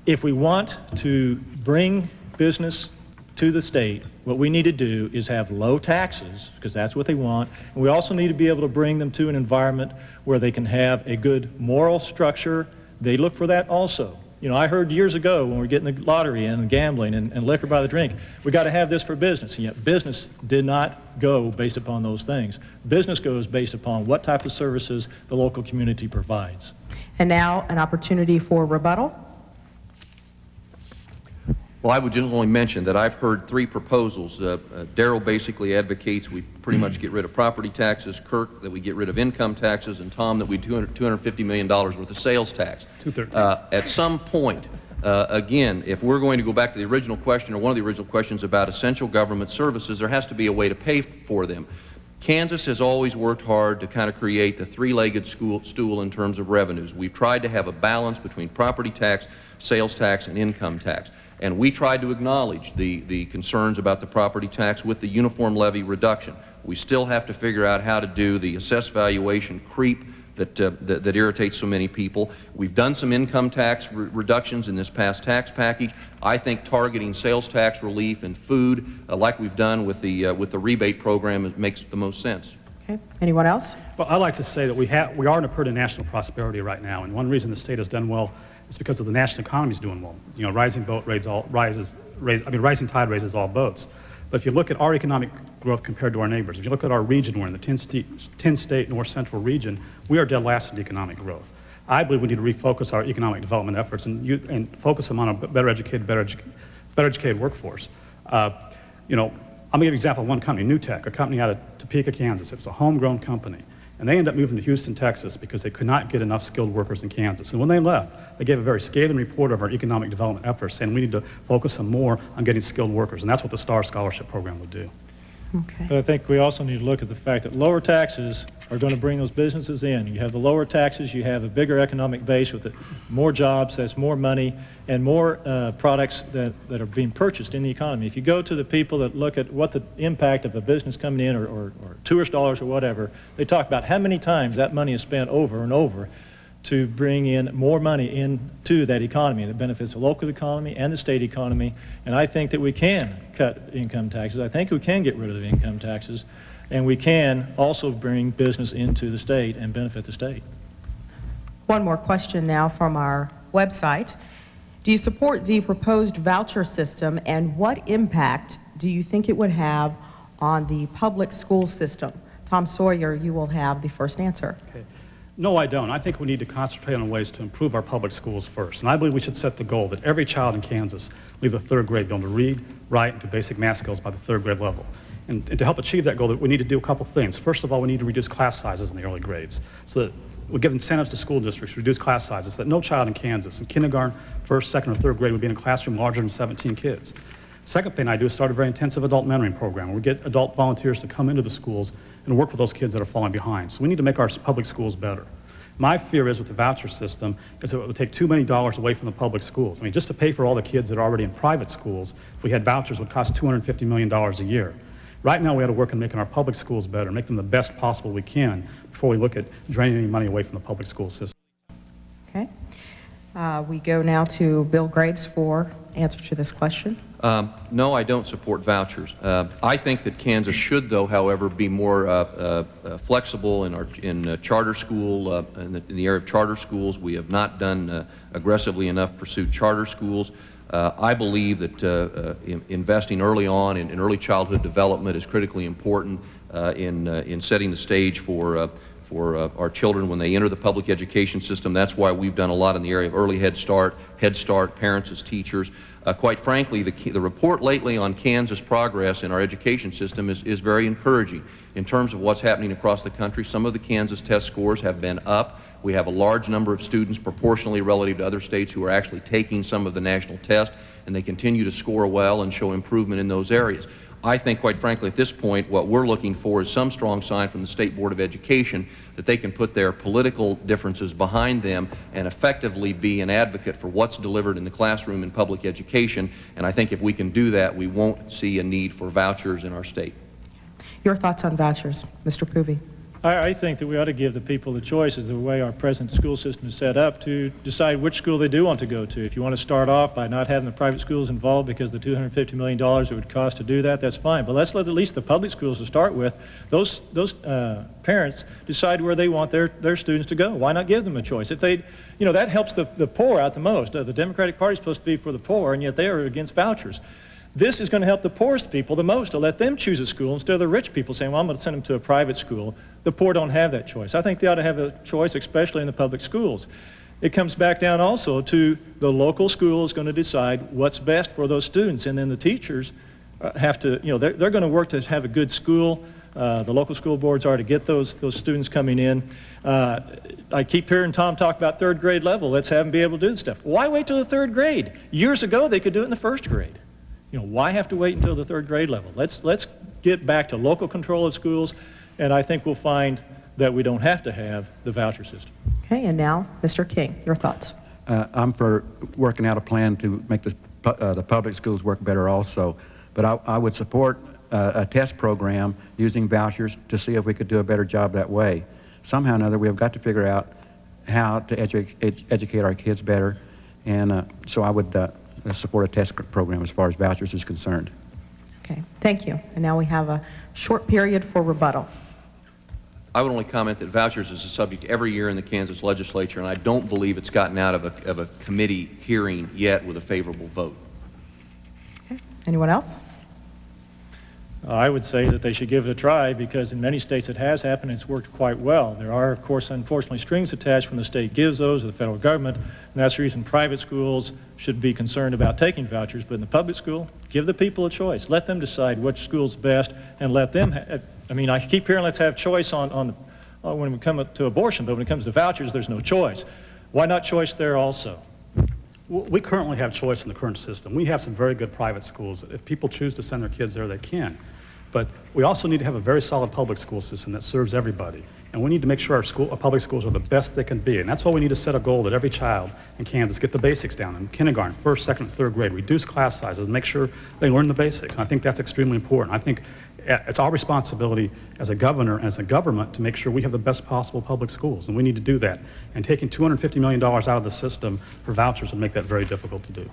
D: If we want to bring business to the state, what we need to do is have low taxes, because that's what they want, and we also need to be able to bring them to an environment where they can have a good moral structure. They look for that also. You know, I heard years ago when we were getting the lottery and gambling and liquor by the drink, we got to have this for business, and yet business did not go based upon those things. Business goes based upon what type of services the local community provides.
B: And now an opportunity for rebuttal.
C: Well, I would just only mention that I've heard 3 proposals. Darrell basically advocates we pretty much get rid of property taxes, Kirk that we get rid of income taxes, and Tom that we do $250 million worth of sales tax. At some point, again, if we're going to go back to the original question, or one of the original questions about essential government services, there has to be a way to pay for them. Kansas has always worked hard to kind of create the 3-legged stool in terms of revenues. We've tried to have a balance between property tax, sales tax, and income tax. And we tried to acknowledge the concerns about the property tax with the uniform levy reduction. We still have to figure out how to do the assessed valuation creep that irritates so many people. We've done some income tax reductions in this past tax package. I think targeting sales tax relief and food, like we've done with the rebate program, makes the most sense.
B: Okay. Anyone else?
F: Well, I'd like to say that we are in a period of national prosperity right now, and one reason the state has done well is because of the national economy is doing well. You know, rising tide raises all boats. But if you look at our economic growth compared to our neighbors, if you look at our region, we're in the 10-state north central region, we are dead last in economic growth. I believe we need to refocus our economic development efforts and focus them on a better educated workforce. You know, I'm going to give you an example of one company, New Tech, a company out of Topeka, Kansas. It was a homegrown company. And they ended up moving to Houston, Texas, because they could not get enough skilled workers in Kansas. And when they left, they gave a very scathing report of our economic development efforts, saying we need to focus some more on getting skilled workers. And that's what the STAR Scholarship Program would do.
B: Okay.
D: But I think we also need to look at the fact that lower taxes are going to bring those businesses in. You have the lower taxes, you have a bigger economic base with more jobs, that's more money, and more products that are being purchased in the economy. If you go to the people that look at what the impact of a business coming in or tourist dollars or whatever, they talk about how many times that money is spent over and over to bring in more money into that economy that benefits the local economy and the state economy. And I think that we can cut income taxes. I think we can get rid of the income taxes. And we can also bring business into the state and benefit the state.
B: One more question now from our website. Do you support the proposed voucher system, and what impact do you think it would have on the public school system? Tom Sawyer, you will have the first answer.
F: Okay. No, I don't. I think we need to concentrate on ways to improve our public schools first. And I believe we should set the goal that every child in Kansas leave the third grade able to read, write, and do basic math skills by the third grade level. And to help achieve that goal, we need to do a couple things. First of all, we need to reduce class sizes in the early grades so that we give incentives to school districts to reduce class sizes so that no child in Kansas in kindergarten, first, second, or third grade would be in a classroom larger than 17 kids. Second thing I do is start a very intensive adult mentoring program where we get adult volunteers to come into the schools and work with those kids that are falling behind. So we need to make our public schools better. My fear is with the voucher system is that it would take too many dollars away from the public schools. I mean, just to pay for all the kids that are already in private schools, if we had vouchers, would cost $250 million a year. Right now, we have to work on making our public schools better, make them the best possible we can before we look at draining any money away from the public school system.
B: Okay. We go now to Bill Graves for answer to this question.
C: No, I don't support vouchers. I think that Kansas should, though, however, be more flexible in charter school, in the area of charter schools. We have not done aggressively enough pursued charter schools. I believe that investing early on in early childhood development is critically important in setting the stage for our children when they enter the public education system. That's why we've done a lot in the area of early Head Start, parents as teachers. Quite frankly, the report lately on Kansas progress in our education system is very encouraging in terms of what's happening across the country. Some of the Kansas test scores have been up. We have a large number of students proportionally relative to other states who are actually taking some of the national test, and they continue to score well and show improvement in those areas. I think, quite frankly, at this point, what we're looking for is some strong sign from the State Board of Education that they can put their political differences behind them and effectively be an advocate for what's delivered in the classroom in public education. And I think if we can do that, we won't see a need for vouchers in our state.
B: Your thoughts on vouchers, Mr. Poovey?
D: I think that we ought to give the people the choice, as the way our present school system is set up, to decide which school they do want to go to. If you want to start off by not having the private schools involved because the $250 million it would cost to do that, that's fine. But let's let at least the public schools to start with, those parents decide where they want their students to go. Why not give them a choice? If they, that helps the poor out the most. The Democratic Party is supposed to be for the poor, and yet they are against vouchers. This is going to help the poorest people the most, to let them choose a school instead of the rich people saying, well, I'm going to send them to a private school. The poor don't have that choice. I think they ought to have a choice, especially in the public schools. It comes back down also to the local school is going to decide what's best for those students, and then the teachers have to, they're going to work to have a good school. The local school boards are to get those students coming in. I keep hearing Tom talk about third grade level. Let's have them be able to do this stuff. Why wait till the third grade? Years ago, they could do it in the first grade. Why have to wait until the third grade level? Let's get back to local control of schools, and I think we'll find that we don't have to have the voucher system.
B: Okay, and now, Mr. King, your thoughts.
E: I'm for working out a plan to make the public schools work better also, but I would support a test program using vouchers to see if we could do a better job that way. Somehow or another, we have got to figure out how to educate our kids better, and so I would support a test program as far as vouchers is concerned.
B: Okay, thank you. And now we have a short period for rebuttal.
C: I would only comment that vouchers is a subject every year in the Kansas legislature, and I don't believe it's gotten out of a committee hearing yet with a favorable vote.
B: Okay, anyone else?
D: I would say that they should give it a try, because in many states it has happened and it's worked quite well. There are, of course, unfortunately, strings attached when the state gives those or the federal government, and that's the reason private schools should be concerned about taking vouchers. But in the public school, give the people a choice. Let them decide which school's best, and let them I keep hearing let's have choice on when we come to abortion, but when it comes to vouchers, there's no choice. Why not choice there also?
F: We currently have choice in the current system. We have some very good private schools. If people choose to send their kids there, they can. But we also need to have a very solid public school system that serves everybody. And we need to make sure our public schools are the best they can be. And that's why we need to set a goal that every child in Kansas get the basics down in kindergarten, first, second, and third grade, reduce class sizes, and make sure they learn the basics. And I think that's extremely important. I think it's our responsibility as a governor and as a government to make sure we have the best possible public schools. And we need to do that. And taking $250 million out of the system for vouchers would make that very difficult to do.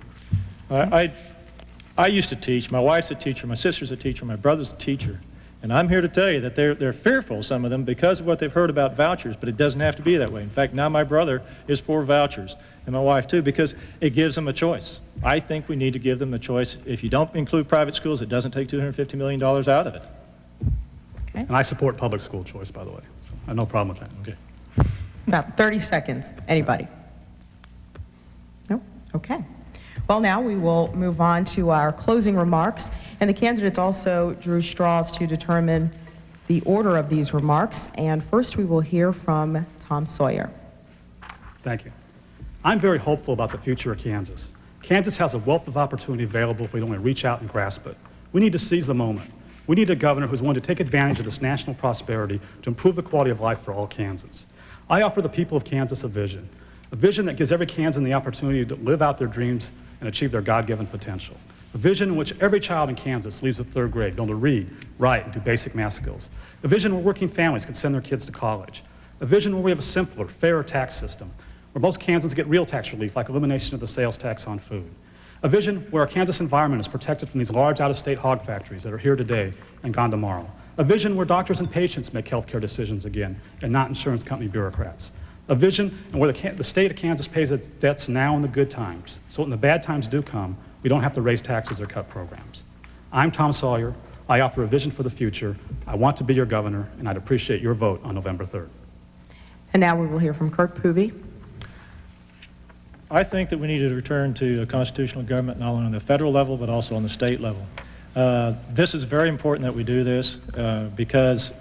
D: I used to teach. My wife's a teacher. My sister's a teacher. My brother's a teacher. And I'm here to tell you that they're fearful, some of them, because of what they've heard about vouchers, but it doesn't have to be that way. In fact, now my brother is for vouchers, and my wife too, because it gives them a choice. I think we need to give them a choice. If you don't include private schools, it doesn't take $250 million out of it.
B: Okay.
F: And I support public school choice, by the way. So I have no problem with that.
D: Okay.
B: About 30 seconds. Anybody? No? Okay. Well, now we will move on to our closing remarks, and the candidates also drew straws to determine the order of these remarks. And first we will hear from Tom Sawyer.
F: Thank you. I'm very hopeful about the future of Kansas. Kansas has a wealth of opportunity available if we only reach out and grasp it. We need to seize the moment. We need a governor who's willing to take advantage of this national prosperity to improve the quality of life for all Kansans. I offer the people of Kansas a vision that gives every Kansan the opportunity to live out their dreams and achieve their God-given potential. A vision in which every child in Kansas leaves the third grade, able to read, write, and do basic math skills. A vision where working families can send their kids to college. A vision where we have a simpler, fairer tax system, where most Kansans get real tax relief, like elimination of the sales tax on food. A vision where our Kansas environment is protected from these large out-of-state hog factories that are here today and gone tomorrow. A vision where doctors and patients make healthcare decisions again, and not insurance company bureaucrats. A vision where the state of Kansas pays its debts now in the good times, so when the bad times do come, we don't have to raise taxes or cut programs. I'm Tom Sawyer. I offer a vision for the future. I want to be your governor, and I'd appreciate your vote on November 3rd.
B: And now we will hear from Kirk Poovey.
D: I think that we need to return to a constitutional government not only on the federal level but also on the state level. This is very important that we do this because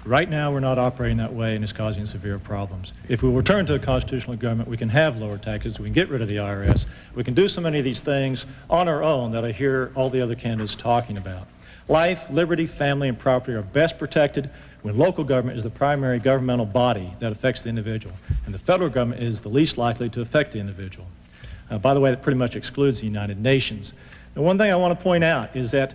D: right now we're not operating that way and it's causing severe problems. If we return to a constitutional government, we can have lower taxes, we can get rid of the IRS, we can do so many of these things on our own that I hear all the other candidates talking about. Life, liberty, family, and property are best protected when local government is the primary governmental body that affects the individual, and the federal government is the least likely to affect the individual. By the way, that pretty much excludes the United Nations. The one thing I want to point out is that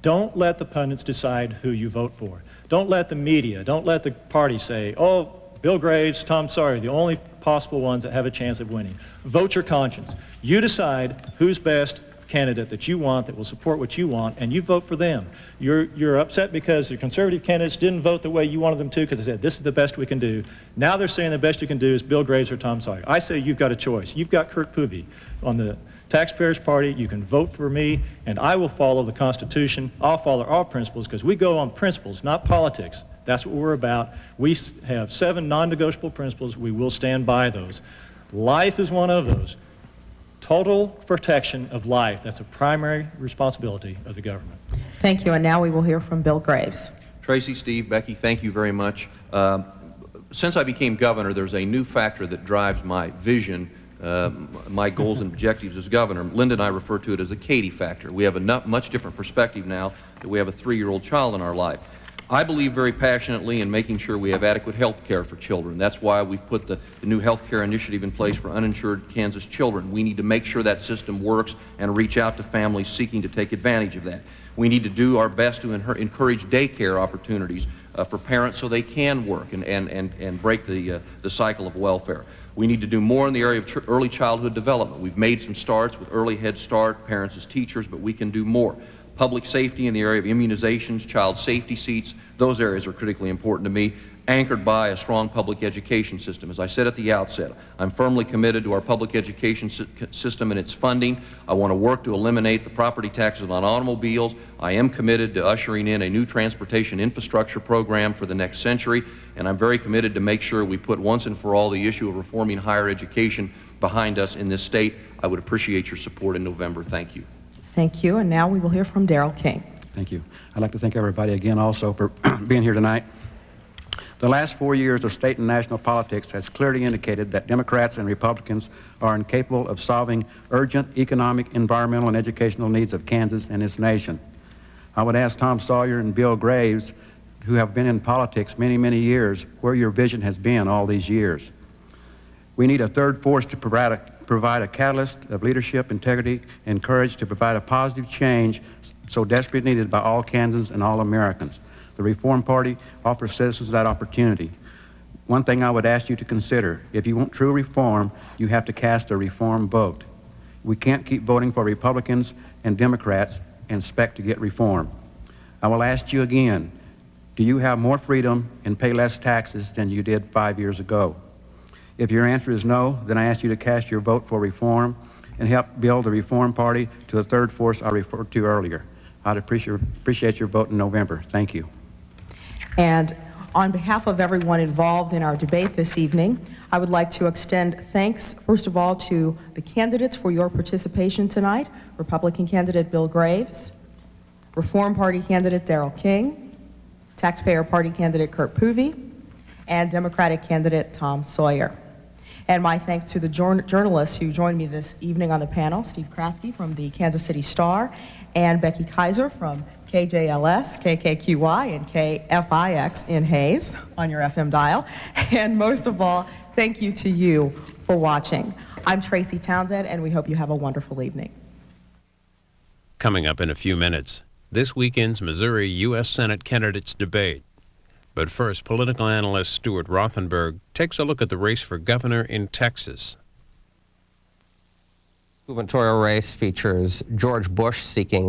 D: don't let the pundits decide who you vote for. Don't let the media, don't let the party say, oh, Bill Graves, Tom Sawyer, the only possible ones that have a chance of winning. Vote your conscience. You decide who's best candidate that you want, that will support what you want, and you vote for them. You're upset because the conservative candidates didn't vote the way you wanted them to because they said, this is the best we can do. Now they're saying the best you can do is Bill Graves or Tom Sawyer. I say you've got a choice. You've got Kirk Poovey on the Taxpayers Party. You can vote for me, and I will follow the Constitution. I'll follow our principles because we go on principles, not politics. That's what we're about. We have 7 non-negotiable principles. We will stand by those. Life is one of those. Total protection of life. That's a primary responsibility of the government.
B: Thank you. And now we will hear from Bill Graves.
C: Tracy, Steve, Becky, thank you very much. Since I became governor, there's a new factor that drives my vision, my goals and objectives as governor. Linda and I refer to it as the Katie factor. We have a much different perspective now that we have a 3-year-old child in our life. I believe very passionately in making sure we have adequate health care for children. That's why we've put the new health care initiative in place for uninsured Kansas children. We need to make sure that system works and reach out to families seeking to take advantage of that. We need to do our best to encourage daycare opportunities for parents so they can work and break the cycle of welfare. We need to do more in the area of early childhood development. We've made some starts with early Head Start, parents as teachers, but we can do more. Public safety in the area of immunizations, child safety seats, those areas are critically important to me, anchored by a strong public education system. As I said at the outset, I'm firmly committed to our public education system and its funding. I want to work to eliminate the property taxes on automobiles. I am committed to ushering in a new transportation infrastructure program for the next century, and I'm very committed to make sure we put once and for all the issue of reforming higher education behind us in this state. I would appreciate your support in November. Thank you.
B: Thank you. And now we will hear from Darrell King.
E: Thank you. I'd like to thank everybody again also for being here tonight. The last 4 years of state and national politics has clearly indicated that Democrats and Republicans are incapable of solving urgent economic, environmental, and educational needs of Kansas and its nation. I would ask Tom Sawyer and Bill Graves, who have been in politics many, many years, where your vision has been all these years. We need a third force to provide a catalyst of leadership, integrity, and courage to provide a positive change so desperately needed by all Kansans and all Americans. The Reform Party offers citizens that opportunity. One thing I would ask you to consider, if you want true reform, you have to cast a reform vote. We can't keep voting for Republicans and Democrats and expect to get reform. I will ask you again, do you have more freedom and pay less taxes than you did 5 years ago? If your answer is no, then I ask you to cast your vote for reform and help build the Reform Party to the third force I referred to earlier. I'd appreciate your vote in November. Thank you.
B: And on behalf of everyone involved in our debate this evening, I would like to extend thanks, first of all, to the candidates for your participation tonight: Republican candidate Bill Graves, Reform Party candidate Darrell King, Taxpayer Party candidate Curt Poovey, and Democratic candidate Tom Sawyer. And my thanks to the journalists who joined me this evening on the panel: Steve Kraske from the Kansas City Star, and Becky Kaiser from KJLS, KKQY, and KFIX in Hayes on your FM dial. And most of all, thank you to you for watching. I'm Tracy Townsend, and we hope you have a wonderful evening.
A: Coming up in a few minutes, this weekend's Missouri U.S. Senate candidates debate. But first, political analyst Stuart Rothenberg takes a look at the race for governor in Texas.
I: The gubernatorial race features George Bush seeking